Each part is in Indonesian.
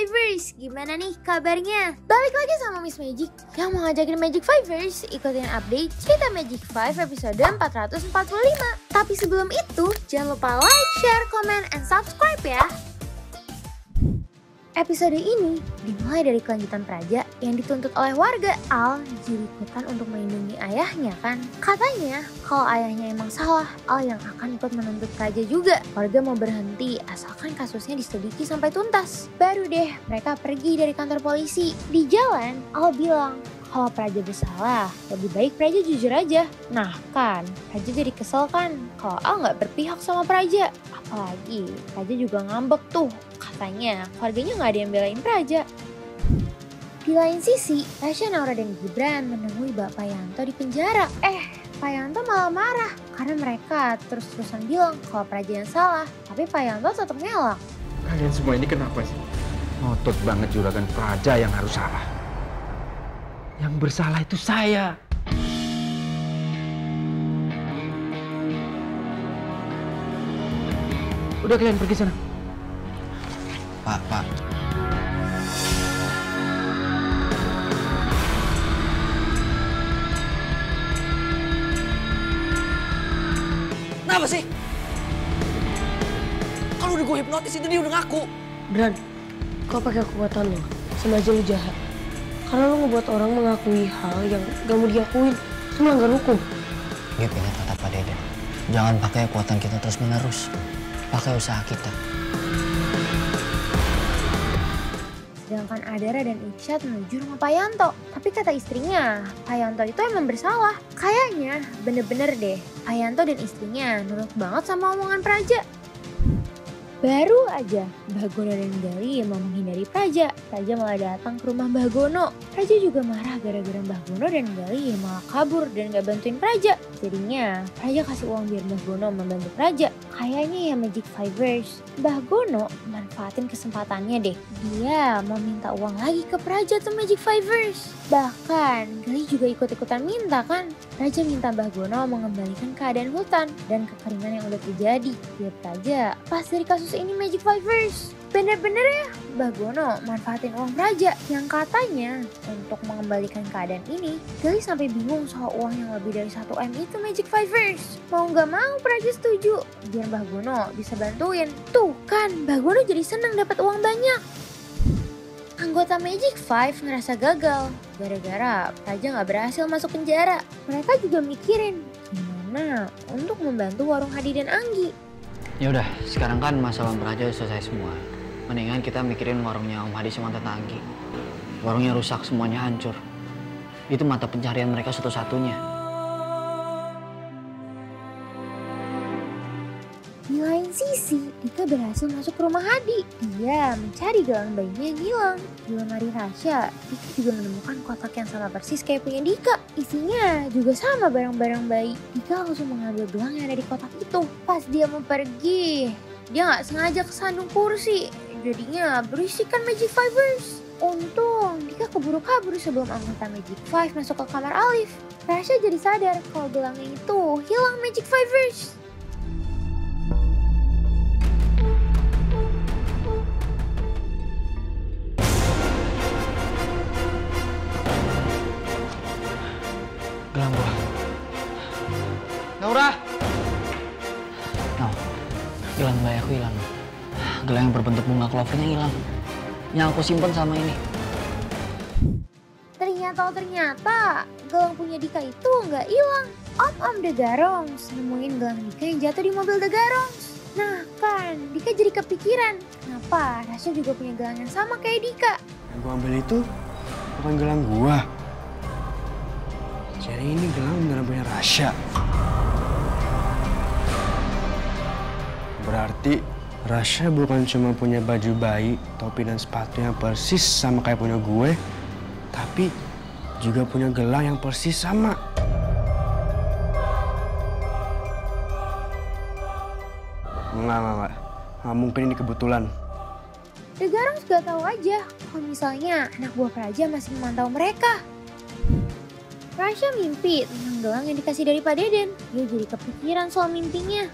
Fivers, gimana nih kabarnya? Balik lagi sama Miss Magic yang mau ngajakin Magic Fivers ikutin update cerita Magic 5 episode 445. Tapi sebelum itu, jangan lupa like, share, comment, and subscribe ya. Episode ini dimulai dari kelanjutan Praja yang dituntut oleh warga. Al jadi ikutan untuk melindungi ayahnya kan. Katanya kalau ayahnya emang salah, Al yang akan ikut menuntut Praja juga. Warga mau berhenti asalkan kasusnya diselidiki sampai tuntas. Baru deh mereka pergi dari kantor polisi. Di jalan Al bilang kalau Praja bersalah, lebih baik Praja jujur aja. Nah kan, Praja jadi kesel kan kalau Al gak berpihak sama Praja. Apalagi Praja juga ngambek tuh. Katanya keluarganya gak ada yang belain Praja. Di lain sisi, Rasya, Naura, dan Gibran menemui Bapak Yanto di penjara. Pak Yanto malah marah karena mereka terus-terusan bilang kalau Praja yang salah. Tapi Pak Yanto tetap ngelak. Kalian semua ini kenapa sih? Ngotot banget juragan Praja yang harus salah. Yang bersalah itu saya. Udah kalian pergi sana. Pak. Kenapa sih? Kalau udah gue hipnotis itu dia udah ngaku. Bran, kau pakai kekuatan lo, sama aja lo jahat. Karena lo ngebuat orang mengakui hal yang gak mau diakuin, itu melanggar hukum. Gip, ingat kata Pak Deden. Jangan pakai kekuatan kita terus-menerus. Pakai usaha kita. Sedangkan Adara dan Iksyat menuju rumah Pak Yanto. Tapi kata istrinya, Pak Yanto itu emang bersalah. Kayaknya bener-bener deh, Pak Yanto dan istrinya nurut banget sama omongan Praja. Baru aja Mbah Gono dan Gali mau menghindari Praja. Praja malah datang ke rumah Mbah Gono. Praja juga marah gara-gara Mbah Gono dan Gali malah kabur dan gak bantuin Praja. Jadinya Praja kasih uang biar Mbah Gono membantu Praja. Kayaknya ya Magic Fivers, Mbah Gono manfaatin kesempatannya deh. Dia mau minta uang lagi ke Praja tuh Magic Fivers. Bahkan Gali juga ikut-ikutan minta kan. Praja minta Mbah Gono mengembalikan keadaan hutan dan kekeringan yang udah terjadi. Biar Praja pas dari kasus ini Magic Fivers. Bener-bener ya, Mbah Gono manfaatin uang Praja yang katanya untuk mengembalikan keadaan ini. Gali sampai bingung soal uang yang lebih dari 1 M itu Magic Fivers. Mau gak mau Praja setuju biar Mbah Gono bisa bantuin. Tuh kan, Mbah Gono jadi seneng dapat uang banyak. Anggota Magic 5 ngerasa gagal gara-gara Praja gak berhasil masuk penjara. Mereka juga mikirin gimana untuk membantu warung Hadi dan Anggi. Ya udah, sekarang kan masalah Praja udah selesai semua. Mendingan kita mikirin warungnya Om Hadi sama Tante Anggi. Warungnya rusak, semuanya hancur. Itu mata pencarian mereka satu-satunya. Di lain sisi, Dika berhasil masuk ke rumah Hadi. Dia mencari gelang bayinya yang hilang. Di lemari Rasya, Dika juga menemukan kotak yang sama persis kayak punya Dika. Isinya juga sama barang-barang bayi. Dika langsung mengambil gelang yang ada di kotak itu. Pas dia mau pergi, dia nggak sengaja kesandung kursi. Jadinya berisikan Magic Fivers. Untung Dika keburu kabur sebelum anggota Magic 5 masuk ke kamar Alif. Rasya jadi sadar kalau gelangnya itu hilang Magic Fivers. Gelang gua. Naura! Gelang bayi aku hilang. Gelang yang berbentuk bunga clovernya hilang. Yang aku simpen sama ini. Ternyata gelang punya Dika itu nggak hilang. Om Degarongs nemuin gelang Dika yang jatuh di mobil Degarongs. Nah kan, Dika jadi kepikiran. Kenapa Rasya juga punya gelang yang sama kayak Dika? Yang gua ambil itu bukan gelang gua. Jadi ini gelang beneran punya Rasya. Berarti Rasya bukan cuma punya baju bayi, topi dan sepatu yang persis sama kayak punya gue, tapi juga punya gelang yang persis sama. Enggak. Nggak mungkin ini kebetulan. Degarongs gak tahu aja kalau misalnya anak buah Praja masih memantau mereka. Rasya mimpi tentang gelang yang dikasih dari Pak Deden. Dia jadi kepikiran soal mimpinya.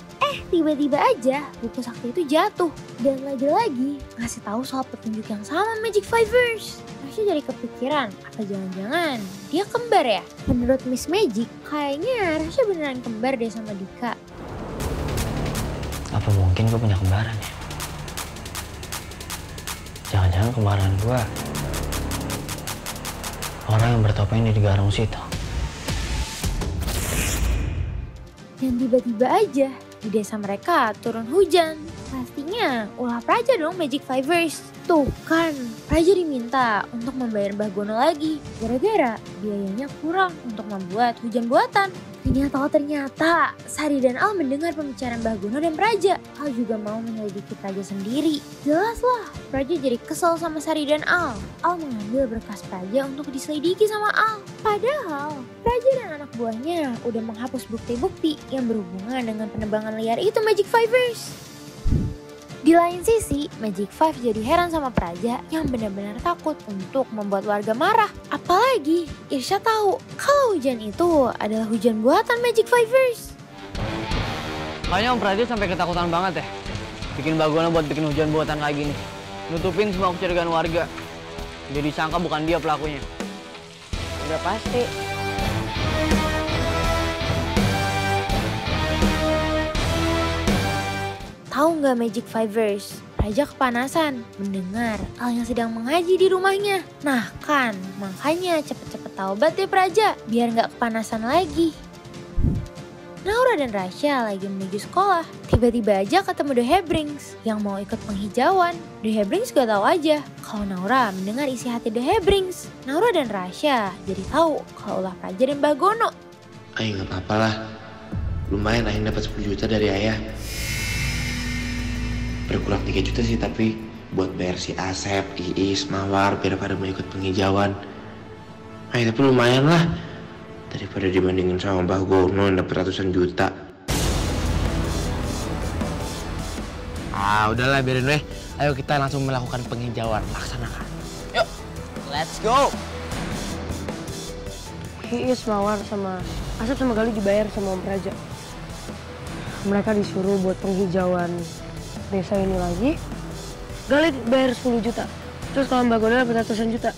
Tiba-tiba aja buku sakti itu jatuh. Dan lagi-lagi ngasih tahu soal petunjuk yang sama Magic Fivers. Rasha jadi kepikiran, apa jangan-jangan dia kembar ya? Menurut Miss Magic, kayaknya Rasha beneran kembar deh sama Dika. Apa mungkin gue punya kembaran ya? Jangan-jangan kembaran gue orang yang bertopeng di Garung situ. Dan tiba-tiba aja di desa mereka turun hujan. Pastinya ulah Praja dong Magic Fivers. Tuh kan, Praja diminta untuk membayar Mbah Gono lagi. Gara-gara biayanya kurang untuk membuat hujan buatan. Ternyata Sari dan Al mendengar pembicaraan Mbah Gono dan Praja. Al juga mau menyelidiki Praja sendiri. Jelaslah, Praja jadi kesel sama Sari dan Al. Al mengambil berkas Praja untuk diselidiki sama Al. Padahal, Praja dan anak buahnya udah menghapus bukti-bukti yang berhubungan dengan penebangan liar itu Magic Fivers. Di lain sisi, Magic Five jadi heran sama Praja yang benar-benar takut untuk membuat warga marah. Apalagi Irsya tahu kalau hujan itu adalah hujan buatan Magic Fivers. Kayaknya Om Praja sampai ketakutan banget ya. Bikin Mbah Gono buat bikin hujan buatan kayak gini. Nutupin semua kecurigaan warga. Jadi sangka bukan dia pelakunya. Udah pasti. Tahu nggak Magic Fivers? Praja kepanasan mendengar Al yang sedang mengaji di rumahnya. Nah kan, makanya cepet-cepet taubat deh Praja, biar nggak kepanasan lagi. Naura dan Rasha lagi menuju sekolah. Tiba-tiba aja ketemu The Hebrings yang mau ikut penghijauan. The Hebrings gak tahu aja kalau Naura mendengar isi hati The Hebrings. Naura dan Rasha jadi tahu kalau ulah Praja dan Mbah Gono. Ayo gak apa-apa lah. Lumayan Aing dapat 10 juta dari ayah. Berkurang 3 juta sih, tapi buat bayar si Asep, Iis, Mawar biar pada mau ikut penghijauan. Tapi lumayan lah. Daripada dibandingin sama Mbah Gono yang dapat ratusan juta. Udahlah biarin weh. Ayo kita langsung melakukan penghijauan. Laksanakan. Yuk, let's go! Iis, Mawar sama Asep sama Gali dibayar sama Om Praja. Mereka disuruh buat penghijauan desa ini lagi. Gali bayar 10 juta. Terus kalau Mbak Gono dapat ratusan juta.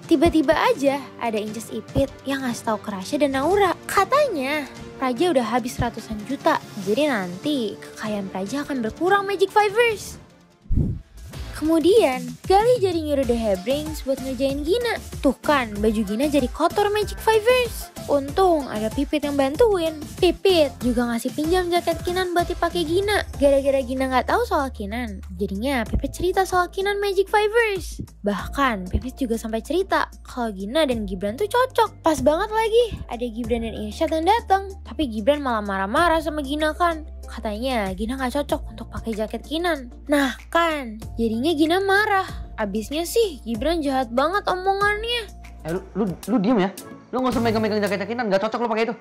Tiba-tiba aja ada Inces Ipit yang ngasih tahu ke Rasha dan Naura. Katanya Praja udah habis ratusan juta. Jadi nanti kekayaan Praja akan berkurang Magic Fivers. Kemudian Gali jadi nyuruh The Hebrings buat ngerjain Gina. Tuh kan baju Gina jadi kotor Magic Fivers. Untung ada Pipit yang bantuin. Pipit juga ngasih pinjam jaket Kinan buat dipakai Gina. Gara-gara Gina nggak tahu soal Kinan, jadinya Pipit cerita soal Kinan Magic Fivers. Bahkan Pipit juga sampai cerita kalau Gina dan Gibran tuh cocok. Pas banget lagi ada Gibran dan Irsyad yang datang. Tapi Gibran malah marah-marah sama Gina kan. Katanya Gina gak cocok untuk pakai jaket Kinan. Nah kan, jadinya Gina marah. Abisnya sih Gibran jahat banget omongannya. Lu diem ya? Lu gak usah megang-megang jaket Kinan, gak cocok lu pakai itu.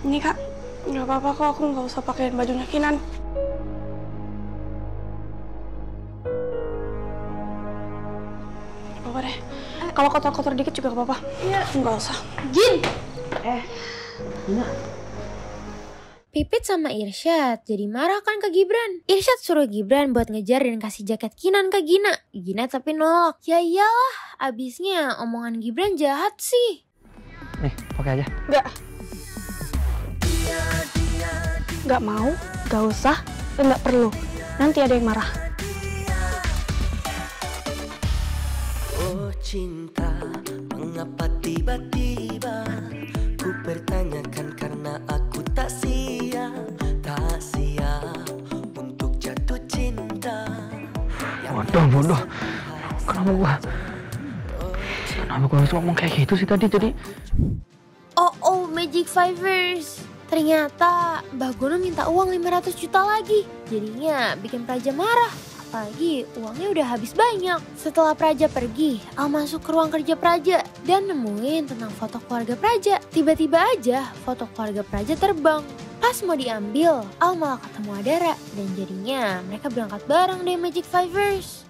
Ini Kak, nggak apa-apa kok, aku nggak usah pakein bajunya Kinan. Apa deh, kalau kotor-kotor dikit juga nggak apa-apa. Iya. Nggak usah. Gin! Pipit sama Irsyad jadi marah kan ke Gibran. Irsyad suruh Gibran buat ngejar dan kasih jaket Kinan ke Gina. Gina tapi nolak. Ya iyalah, abisnya omongan Gibran jahat sih. Nih, pakai aja. Nggak mau, nggak usah, dan nggak perlu. Nanti ada yang marah. Oh cinta, mengapa tiba-tiba ku bertanyakan karena aku tak siap untuk jatuh cinta. Bodoh. Kenapa gua harus ngomong kayak gitu sih tadi jadi? Oh, Magic Fivers. Ternyata Mbah Gono minta uang 500 juta lagi. Jadinya bikin Praja marah. Apalagi uangnya udah habis banyak. Setelah Praja pergi, Al masuk ke ruang kerja Praja dan nemuin tentang foto keluarga Praja. Tiba-tiba aja foto keluarga Praja terbang. Pas mau diambil, Al malah ketemu Adara. Dan jadinya mereka berangkat bareng deh Magic Fivers.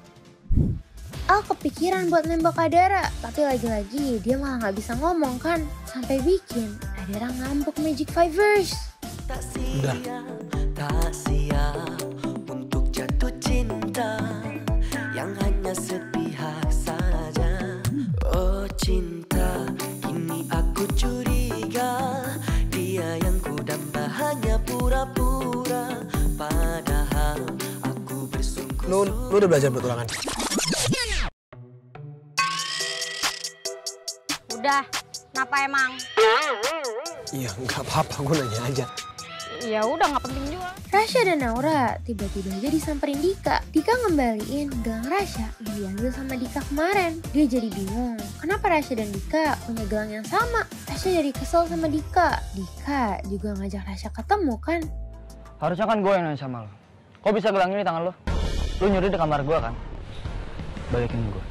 Al kepikiran buat nembak Adara, tapi lagi-lagi dia malah nggak bisa ngomong kan, sampai bikin Adara ngambek Magic Fivers. Udah. Tak siap untuk jatuh cinta yang hanya sepihak saja. Oh cinta, kini aku curiga dia yang kudamba hanya pura-pura, padahal aku bersungguh. Lu udah belajar buat ulangan? Udah, kenapa emang? Iya, nggak apa-apa, gue nanya aja. Ya udah, nggak penting juga. Rasha dan Naura tiba-tiba aja disamperin Dika. Dika ngembaliin gelang Rasha yang diambil sama Dika kemarin. Dia jadi bingung, kenapa Rasha dan Dika punya gelang yang sama? Rasha jadi kesel sama Dika. Dika juga ngajak Rasha ketemu kan? Harusnya kan gue yang nanya sama lo. Kok bisa gelang ini di tangan lo? Lo nyuri di kamar gue kan? Balikin gue.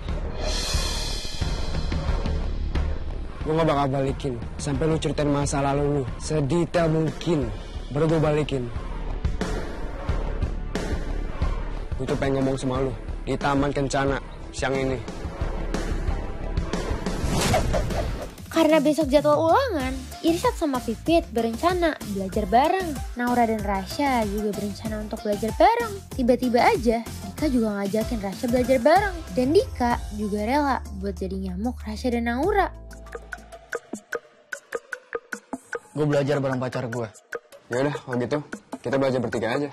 Gue gak bakal balikin sampai lu ceritain masa lalu lu sedetail mungkin, baru gue balikin. Gue tuh pengen ngomong sama lu di Taman Kencana siang ini. Karena besok jadwal ulangan, Irsyad sama Pipit berencana belajar bareng. Naura dan Rasha juga berencana untuk belajar bareng. Tiba-tiba aja Dika juga ngajakin Rasha belajar bareng. Dan Dika juga rela buat jadi nyamuk Rasha dan Naura. Gue belajar bareng pacar gue. Ya udah, kalau gitu kita belajar bertiga aja.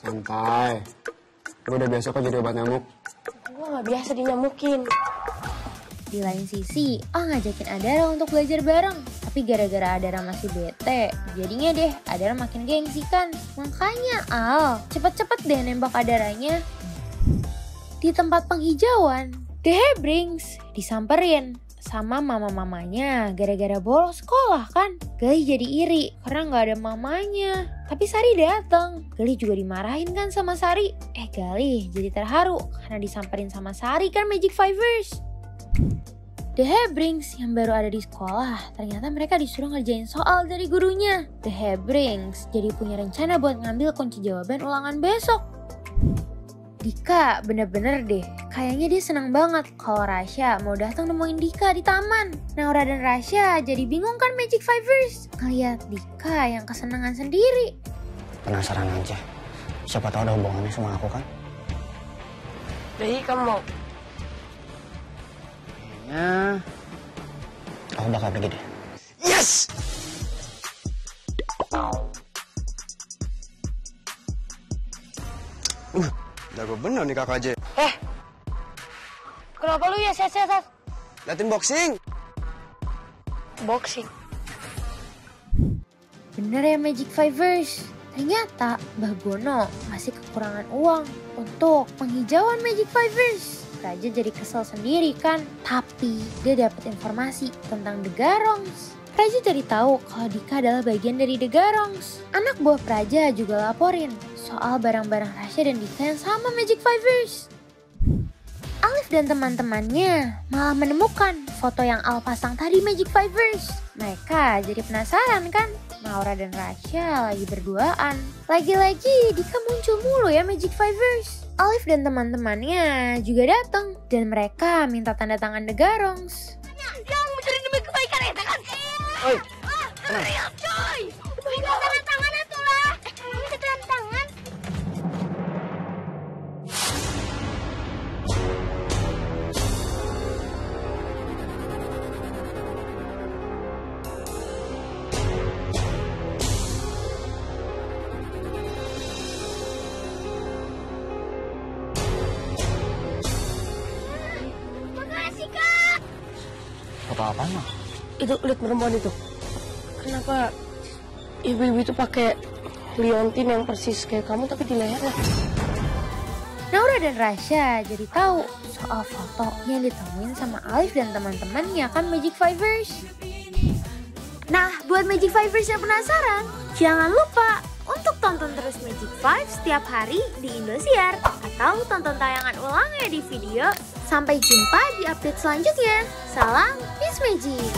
Santai. Gue udah biasa kok jadi obat nyamuk. Gue nggak biasa dinyamukin. Di lain sisi, Al ngajakin Adara untuk belajar bareng. Tapi gara-gara Adara masih bete, jadinya deh Adara makin gengsi kan. Makanya Al cepet-cepet deh nembak Adaranya. Di tempat penghijauan, The Hebrings disamperin sama mama-mamanya gara-gara bolos sekolah kan. Gali jadi iri karena nggak ada mamanya. Tapi Sari datang. Gali juga dimarahin kan sama Sari. Gali jadi terharu karena disamperin sama Sari kan Magic Fivers. The Hebrings yang baru ada di sekolah, ternyata mereka disuruh ngerjain soal dari gurunya. The Hebrings jadi punya rencana buat ngambil kunci jawaban ulangan besok. Dika bener-bener deh, kayaknya dia senang banget kalau Rasha mau datang nemuin Dika di taman. Naura dan Rasha jadi bingung kan Magic Fivers ngeliat Dika yang kesenangan sendiri. Penasaran aja, siapa tahu ada hubungannya sama aku kan? Jadi kamu mau? Kayaknya aku bakal pergi deh. Yes! Jago bener nih kakak aja. Kenapa lu ya set? Latihan boxing. Boxing. Bener ya Magic Fivers, ternyata Mbah Gono masih kekurangan uang untuk penghijauan Magic Fivers. Raja jadi kesel sendiri kan, tapi dia dapat informasi tentang The Garangs. Raja jadi tahu kalau Dika adalah bagian dari The Garangs. Anak buah Praja juga laporin soal barang-barang Rasha dan Dika yang sama Magic Fivers. Alif dan teman-temannya malah menemukan foto yang Al pasang tadi Magic Fivers. Mereka jadi penasaran kan, Naura dan Rasha lagi berduaan. Lagi-lagi Dika muncul mulu ya Magic Fivers. Alif dan teman-temannya juga datang dan mereka minta tanda tangan The Garangs. Yang mencuri demi kebaikan ya kan? Oi, Lihat coy, minta tanda tangan itu lah. Minta tanda tangan. Makasih kak. apa-apaan mah? Itu lihat perempuan itu. Kenapa ibu-ibu itu pakai liontin yang persis kayak kamu tapi di lehernya? Naura dan Rasha jadi tahu soal foto yang ditemuin sama Alif dan teman-temannya kan Magic Fivers. Nah, buat Magic Fivers yang penasaran, jangan lupa untuk tonton terus Magic Five setiap hari di Indosiar atau tonton tayangan ulangnya di video. Sampai jumpa di update selanjutnya. Salam Miss Magic.